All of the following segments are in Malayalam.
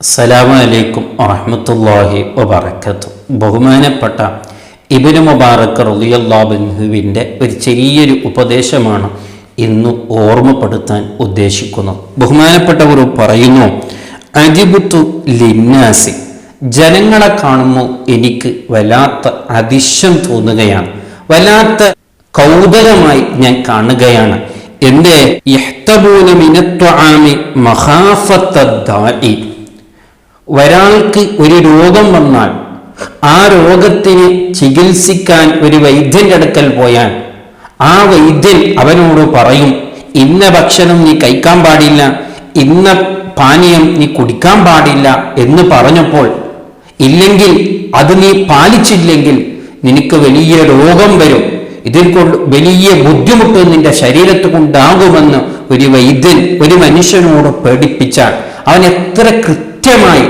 അസ്സലാമു അലൈക്കും വറഹ്മത്തുള്ളാഹി വബറകാതുഹു. ബഹുമാനപ്പെട്ട ഇബ്നു മുബാറക് റളിയല്ലാഹു അൻഹുവിൻ്റെ ഒരു ചെറിയൊരു ഉപദേശമാണ് ഇന്ന് ഓർമ്മപ്പെടുത്താൻ ഉദ്ദേശിക്കുന്നത്. ബഹുമാനപ്പെട്ടവർ പറയുന്നു, അജിബുത്തു ലിന്നാസി, ജനങ്ങളെ കാണുമ്പോൾ എനിക്ക് വല്ലാത്ത അതിശയം തോന്നുകയാണ്, വല്ലാത്ത കൗതുകമായി ഞാൻ കാണുകയാണ്. എന്റെ യഹ്തബൂന മിനത്ത്വആമി മഖാഫത്തദ്ദാഇ, ഒരാൾക്ക് ഒരു രോഗം വന്നാൽ ആ രോഗത്തിന് ചികിത്സിക്കാൻ ഒരു വൈദ്യന്റെ അടുക്കൽ പോയാൽ ആ വൈദ്യൻ അവനോട് പറയും, ഇന്ന ഭക്ഷണം നീ കഴിക്കാൻ പാടില്ല, ഇന്ന പാനീയം നീ കുടിക്കാൻ പാടില്ല എന്ന് പറഞ്ഞപ്പോൾ, ഇല്ലെങ്കിൽ അത് നീ പാലിച്ചില്ലെങ്കിൽ നിനക്ക് വലിയ രോഗം വരും, ഇതിൽ കൊണ്ട് വലിയ ബുദ്ധിമുട്ട് നിന്റെ ശരീരത്തിൽ കൊണ്ടാകുമെന്ന് ഒരു വൈദ്യൻ ഒരു മനുഷ്യനോട് പേടിപ്പിച്ചാൽ അവൻ എത്ര കൃത്യമായി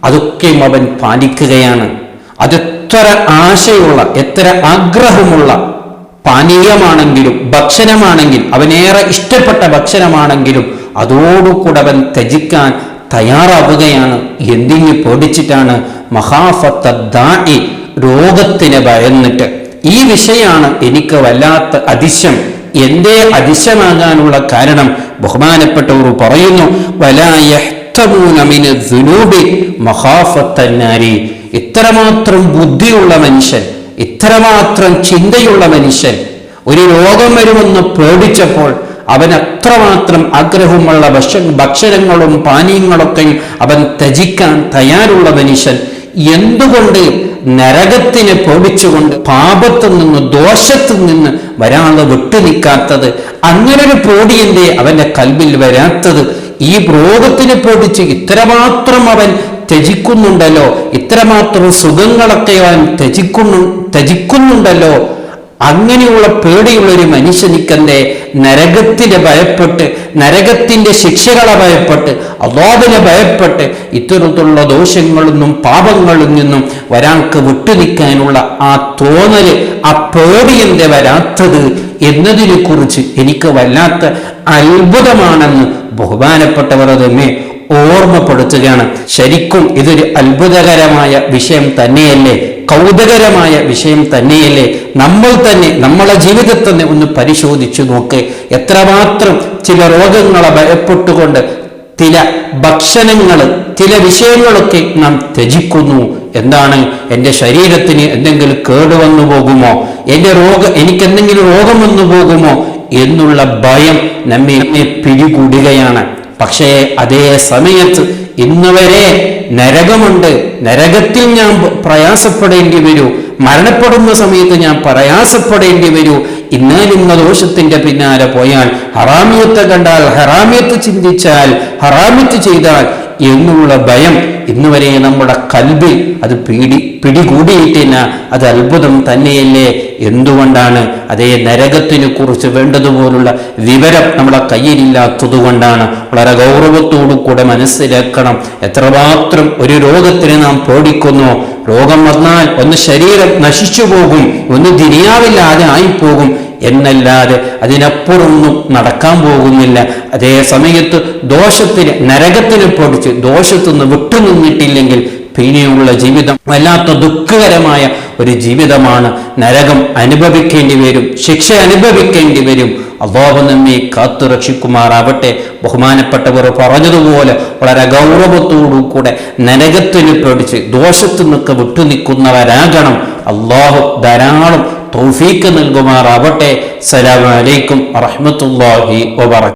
അതൊക്കെയും അവൻ പാലിക്കുകയാണ്. അതെത്ര ആശയുള്ള, എത്ര ആഗ്രഹമുള്ള പാനീയമാണെങ്കിലും ഭക്ഷണമാണെങ്കിൽ, അവനേറെ ഇഷ്ടപ്പെട്ട ഭക്ഷണമാണെങ്കിലും അതോടുകൂടെ അവൻ ത്യജിക്കാൻ തയ്യാറാവുകയാണ്. എന്തിനു പേടിച്ചിട്ടാണ്? മഖാഫത്തദ്ദാഇ, രോഗത്തിന് ഭയന്നിട്ട്. ഈ വിഷയമാണ് എനിക്ക് വല്ലാത്ത അതിശയം. എന്തേ അതിശയമാകാനുള്ള കാരണം? ബഹുമാനപ്പെട്ടവർ പറയുന്നു, വലാ യഹ്തബൂന മിനദ്ദുനൂബി മഖാഫത്തന്നാരി, ഇത്രമാത്രം ബുദ്ധിയുള്ള മനുഷ്യൻ, ഇത്രമാത്രം ചിന്തയുള്ള മനുഷ്യൻ ഒരു രോഗം വരുമെന്ന് പേടിച്ചപ്പോൾ അവൻ അത്രമാത്രം ആഗ്രഹമുള്ള ഭക്ഷണങ്ങളും പാനീയങ്ങളൊക്കെ അവൻ ത്യജിക്കാൻ തയ്യാറുള്ള മനുഷ്യൻ എന്തുകൊണ്ട് നരകത്തിനെ പേടിച്ചുകൊണ്ട് പാപത്തിൽ നിന്ന് ദോഷത്തിൽ നിന്ന് വരാതെ വിട്ടുനിൽക്കാത്തത്? അങ്ങനൊരു പേടിയന്തേ അവന്റെ കൽബിൽ വരാത്തത്? ഈ രോഗത്തിനെ പേടിച്ച് ഇത്രമാത്രം അവൻ ത്യജിക്കുന്നുണ്ടല്ലോ, ഇത്രമാത്രം സുഖങ്ങളൊക്കെ അവൻ ത്യജിക്കുന്നുണ്ടല്ലോ. അങ്ങനെയുള്ള പേടിയുള്ള ഒരു മനുഷ്യനിക്കെന്തേ നരകത്തിനെ ഭയപ്പെട്ട്, നരകത്തിന്റെ ശിക്ഷകളെ ഭയപ്പെട്ട്, അല്ലാഹുവിനെ ഭയപ്പെട്ട് ഇത്തരത്തിലുള്ള ദോഷങ്ങളിൽ നിന്നും പാപങ്ങളിൽ നിന്നും ഒരാൾക്ക് വിട്ടുനിൽക്കാനുള്ള ആ തോന്നല്, ആ പേടി എന്തേ വരാത്തത് എന്നതിനെ കുറിച്ച് എനിക്ക് വല്ലാത്ത അത്ഭുതമാണെന്ന് ബഹുമാനപ്പെട്ടവർ തന്നെ ഓർമ്മപ്പെടുത്തുകയാണ്. ശരിക്കും ഇതൊരു അത്ഭുതകരമായ വിഷയം തന്നെയല്ലേ, കൗതുകരമായ വിഷയം തന്നെയല്ലേ? നമ്മൾ തന്നെ നമ്മളെ ജീവിതത്തെ ഒന്ന് പരിശോധിച്ചു നോക്ക്. എത്രമാത്രം ചില രോഗങ്ങളെ ഭയപ്പെട്ടുകൊണ്ട് ചില ഭക്ഷണങ്ങൾ, ചില വിഷയങ്ങളൊക്കെ നാം ത്യജിക്കുന്നു. എന്താണ്? എൻ്റെ ശരീരത്തിന് എന്തെങ്കിലും കേടുവന്നു പോകുമോ, എനിക്ക് എന്തെങ്കിലും രോഗം വന്നു പോകുമോ എന്നുള്ള ഭയം നമ്മെ പിടികൂടുകയാണ്. പക്ഷേ അതേ സമയത്ത് ഇന്നുവരെ നരകമുണ്ട്, നരകത്തിൽ ഞാൻ പ്രയാസപ്പെടേണ്ടി വരൂ, മരണപ്പെടുന്ന സമയത്ത് ഞാൻ പ്രയാസപ്പെടേണ്ടി വരൂ, ഇന്ന ദോഷത്തിന്റെ പിന്നാലെ പോയാൽ, ഹറാമിയത്ത് കണ്ടാൽ, ഹറാമിയത്ത് ചിന്തിച്ചാൽ, ഹറാമിയത്ത് ചെയ്താൽ എന്നുള്ള ഭയം ഇന്നുവരെ നമ്മുടെ കൽബിൽ അത് പിടികൂടിയിട്ടില്ല. അത് അത്ഭുതം തന്നെയല്ലേ? എന്തുകൊണ്ടാണ്? അതേ നരകത്തിനെ കുറിച്ച് വേണ്ടതുപോലുള്ള വിവരം നമ്മുടെ കയ്യിലില്ലാത്തത് കൊണ്ടാണ്. വളരെ ഗൗരവത്തോടു കൂടെ മനസ്സിലാക്കണം. എത്രമാത്രം ഒരു രോഗത്തിന് നാം പേടിക്കുന്നു. രോഗം വന്നാൽ ഒന്ന് ശരീരം നശിച്ചു പോകും, ഒന്ന് ദുനിയാവില്ലാതെ ആയിപ്പോകും എന്നല്ലാതെ അതിനപ്പുറമൊന്നും നടക്കാൻ പോകുന്നില്ല. അതേ സമയത്ത് ദോഷത്തിന്, നരകത്തിന് പേടിച്ച് ദോഷത്തു നിന്ന് വിട്ടുനിന്നിട്ടില്ലെങ്കിൽ പിന്നെയുള്ള ജീവിതം വല്ലാത്ത ദുഃഖകരമായ ഒരു ജീവിതമാണ്. നരകം അനുഭവിക്കേണ്ടി വരും, ശിക്ഷ അനുഭവിക്കേണ്ടി വരും. അല്ലാഹു നമ്മെ കാത്തു രക്ഷിക്കുമാറാവട്ടെ. ബഹുമാനപ്പെട്ടവർ പറഞ്ഞതുപോലെ വളരെ ഗൗരവത്തോടു കൂടെ നരകത്തിന് പേടിച്ച് ദോഷത്തു നിന്നൊക്കെ വിട്ടുനിൽക്കുന്നവരാകണം. അല്ലാഹു ധാരാളം തൗഫീഖ് നൽകുമാറാവട്ടെ. അസ്സലാമു അലൈക്കും വറഹ്മത്തുള്ളാഹി വബറകാതുഹു.